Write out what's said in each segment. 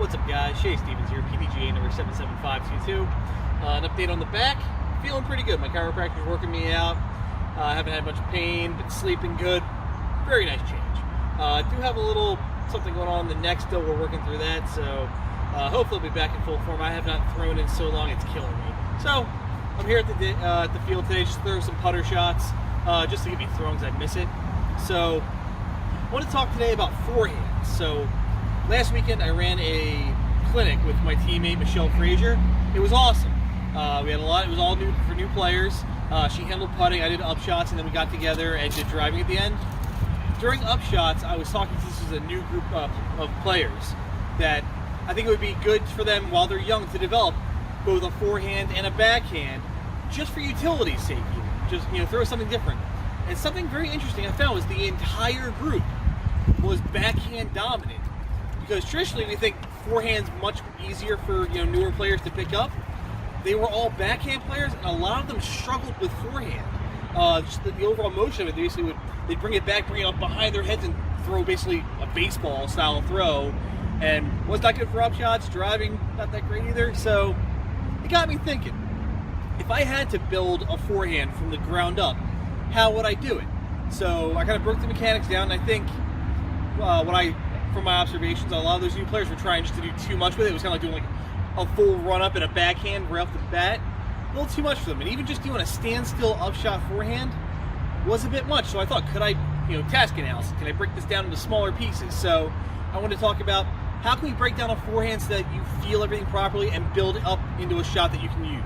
What's up, guys? Shay Stevens here, PDGA number 77522. An update on the back. Feeling pretty good. My chiropractor's working me out. Haven't had much pain, been sleeping good. Very nice change. Do have a little something going on in the neck still. We're working through that, so hopefully I'll be back in full form. I have not thrown in so long, it's killing me. So I'm here at the field today, just throw some putter shots, just to get me thrown because I miss it. So I want to talk today about forehand. So last weekend I ran a clinic with my teammate Michelle Frazier. It was awesome. We had a lot. It was all new for new players. She handled putting, I did upshots, and then we got together and did driving at the end. During upshots, I was talking to this is a new group of players that I think it would be good for them while they're young to develop both a forehand and a backhand, just for utility's sake. Just throw something different. And something very interesting I found was the entire group was backhand dominant. Because traditionally we think forehand's much easier for newer players to pick up. They were all backhand players, and a lot of them struggled with forehand. Just the overall motion of it, they'd bring it back, bring it up behind their heads, and throw basically a baseball style throw. And was not good for upshots. Driving, not that great either. So it got me thinking: if I had to build a forehand from the ground up, how would I do it? So I kind of broke the mechanics down, and I think from my observations, a lot of those new players were trying just to do too much with it. It was kind of like doing like a full run up and a backhand right off the bat. A little too much for them. And even just doing a standstill upshot forehand was a bit much. So I thought, could I, task analysis, can I break this down into smaller pieces? So I want to talk about how can we break down a forehand so that you feel everything properly and build it up into a shot that you can use.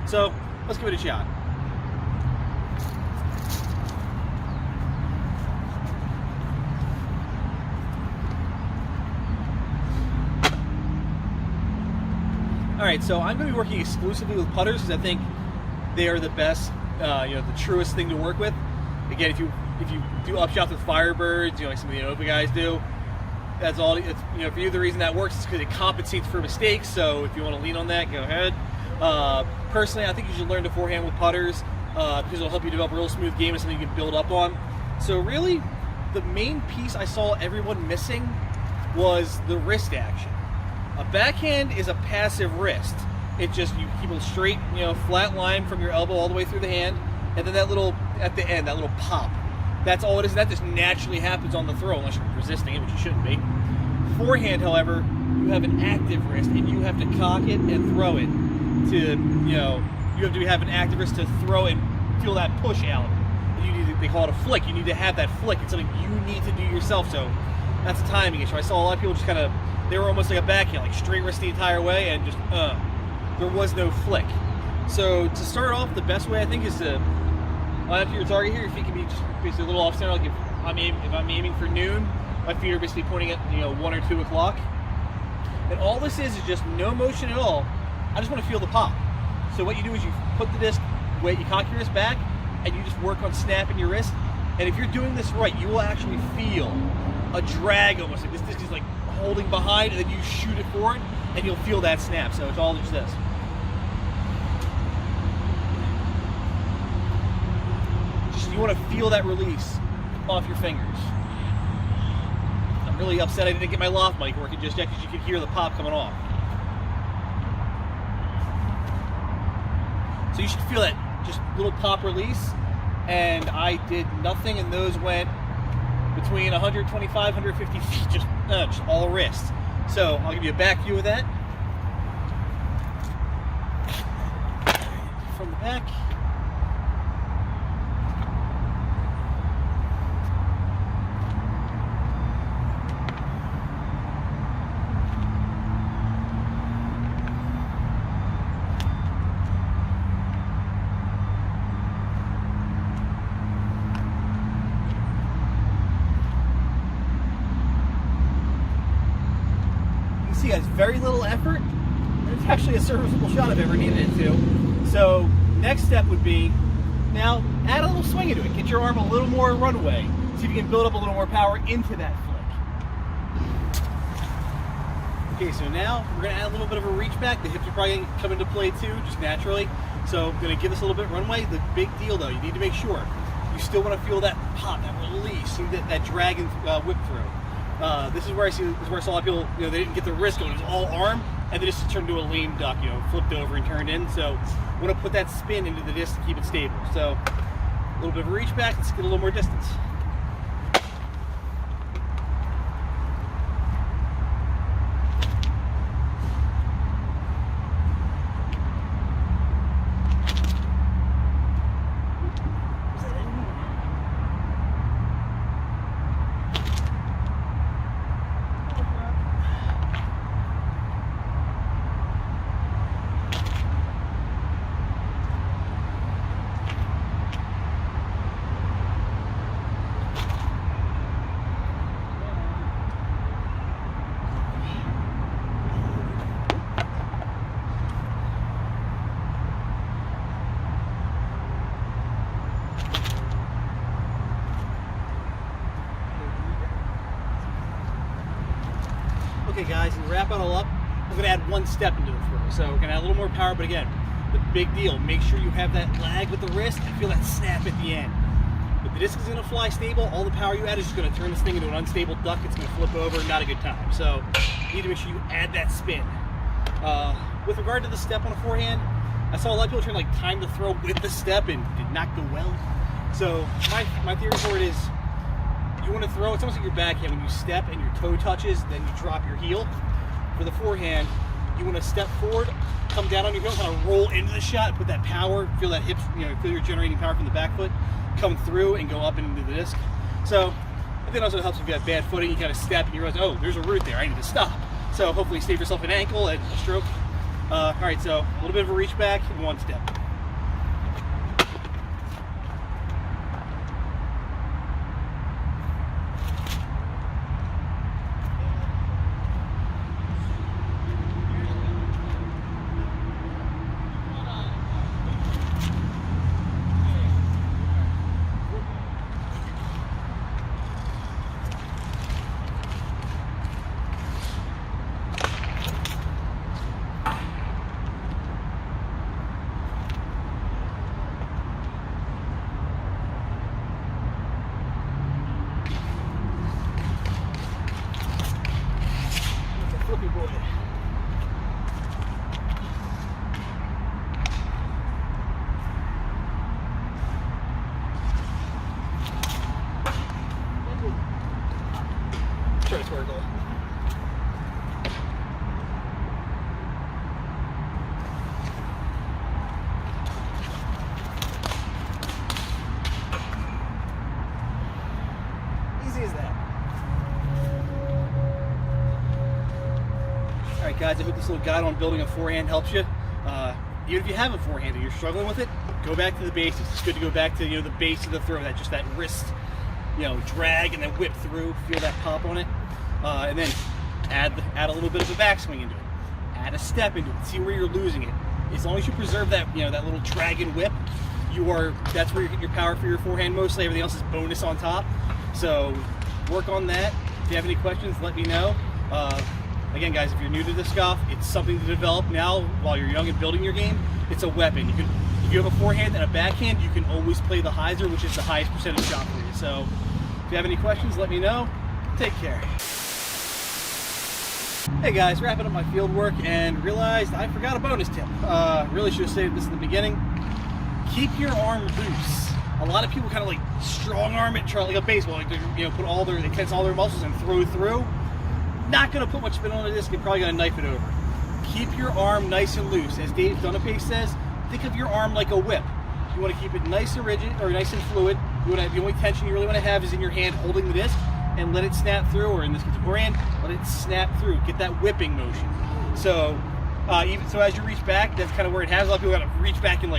So let's give it a shot. All right, so I'm going to be working exclusively with putters because I think they are the best, the truest thing to work with. Again, if you do upshots with Firebirds, like some of the Nova guys do, that's all. It's, for you, the reason that works is because it compensates for mistakes. So if you want to lean on that, go ahead. Personally, I think you should learn to forehand with putters because it'll help you develop a real smooth game and something you can build up on. So really, the main piece I saw everyone missing was the wrist action. A backhand is a passive wrist. It's just you keep a straight, flat line from your elbow all the way through the hand, and then that little, at the end, that little pop. That's all it is. That just naturally happens on the throw unless you're resisting it, which you shouldn't be. Forehand, however, you have an active wrist, and you have to cock it and throw it to, you have to have an active wrist to throw and feel that push out. They call it a flick. You need to have that flick. It's something you need to do yourself, so that's a timing issue. I saw a lot of people just kind of, they were almost like a backhand, like straight wrist the entire way, and just, there was no flick. So to start off, the best way I think is to line up to your target here. Your feet can be just basically a little off center. Like if I'm aiming for noon, my feet are basically pointing at 1 or 2 o'clock. And all this is just no motion at all. I just want to feel the pop. So what you do is you put the disc, you cock your wrist back, and you just work on snapping your wrist. And if you're doing this right, you will actually feel a drag almost. Like this disc is like holding behind, and then you shoot it forward, and you'll feel that snap. So it's all just this. You want to feel that release off your fingers. I'm really upset I didn't get my loft mic working just yet because you could hear the pop coming off. So you should feel that just little pop release, and I did nothing, and those went between 125, 150 feet, just all wrist. So I'll give you a back view of that. From the back. See, it has very little effort, and it's actually a serviceable shot if I ever needed it to. So next step would be, now add a little swing into it. Get your arm a little more runway. See if you can build up a little more power into that flick. Okay, so now we're going to add a little bit of a reach back. The hips are probably going to come into play too, just naturally. So I'm going to give this a little bit of runway. The big deal though, you need to make sure you still want to feel that pop, that release, see that drag and whip through. This is where I saw a lot of people, they didn't get the wrist going. It was all arm, and they just turned into a lame duck, flipped over and turned in. So I want to put that spin into the disc to keep it stable. So a little bit of a reach back, let's get a little more distance. Okay guys, and to wrap it all up, I'm going to add one step into the throw. So we're going to add a little more power, but again, the big deal, make sure you have that lag with the wrist and feel that snap at the end. If the disc is going to fly stable, all the power you add is just going to turn this thing into an unstable duck. It's going to flip over, not a good time. So you need to make sure you add that spin. With regard to the step on a forehand, I saw a lot of people trying to like time the throw with the step and did not go well. So my theory for it is, you want to throw, it's almost like your backhand. When you step and your toe touches, then you drop your heel. For the forehand, you want to step forward, come down on your heel, kind of roll into the shot, put that power, feel that hips, feel you're generating power from the back foot, come through and go up and into the disc. So I think it also helps if you have bad footing, you kind of step and you realize, oh, there's a root there, I need to stop. So hopefully save yourself an ankle and a stroke. All right, so a little bit of a reach back and one step. Flippy boy. Try to square goal. Easy as that. Alright guys, I hope this little guide on building a forehand helps you. Even if you have a forehand and you're struggling with it, go back to the basics. It's good to go back to the base of the throw, that wrist, drag and then whip through, feel that pop on it. And then add a little bit of a backswing into it. Add a step into it, see where you're losing it. As long as you preserve that, that little drag and whip, that's where you get your power for your forehand mostly. Everything else is bonus on top. So work on that. If you have any questions, let me know. Again, guys, if you're new to disc golf, it's something to develop now while you're young and building your game. It's a weapon. If you have a forehand and a backhand, you can always play the hyzer, which is the highest percentage shot for you. So if you have any questions, let me know. Take care. Hey guys, wrapping up my field work and realized I forgot a bonus tip. Really should have saved this in the beginning. Keep your arm loose. A lot of people kind of like strong arm it, try like a baseball, like they tense all their muscles and throw through. Not going to put much spin on the disc, you're probably going to knife it over. Keep your arm nice and loose. As Dave Dunapace says, think of your arm like a whip. You want to keep it nice and rigid, or nice and fluid. The only tension you really want to have is in your hand holding the disc, and let it snap through, or in this case, forehand, let it snap through. Get that whipping motion. So, as you reach back, that's kind of where it has. A lot of people got to reach back and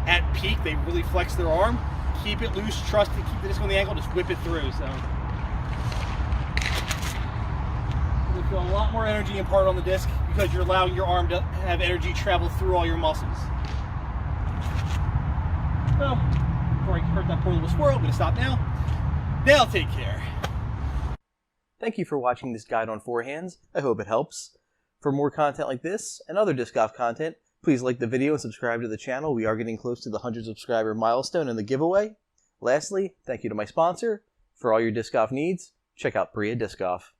at peak, they really flex their arm. Keep it loose, trust to keep the disc on the ankle, just whip it through. So. You feel a lot more energy imparted on the disc because you're allowing your arm to have energy travel through all your muscles. So, before I hurt that poor little squirrel, I'm going to stop now. They'll take care. Thank you for watching this guide on forehands. I hope it helps. For more content like this and other disc golf content, please like the video and subscribe to the channel. We are getting close to the 100 subscriber milestone in the giveaway. Lastly, thank you to my sponsor. For all your disc golf needs, check out Priya Disc Golf.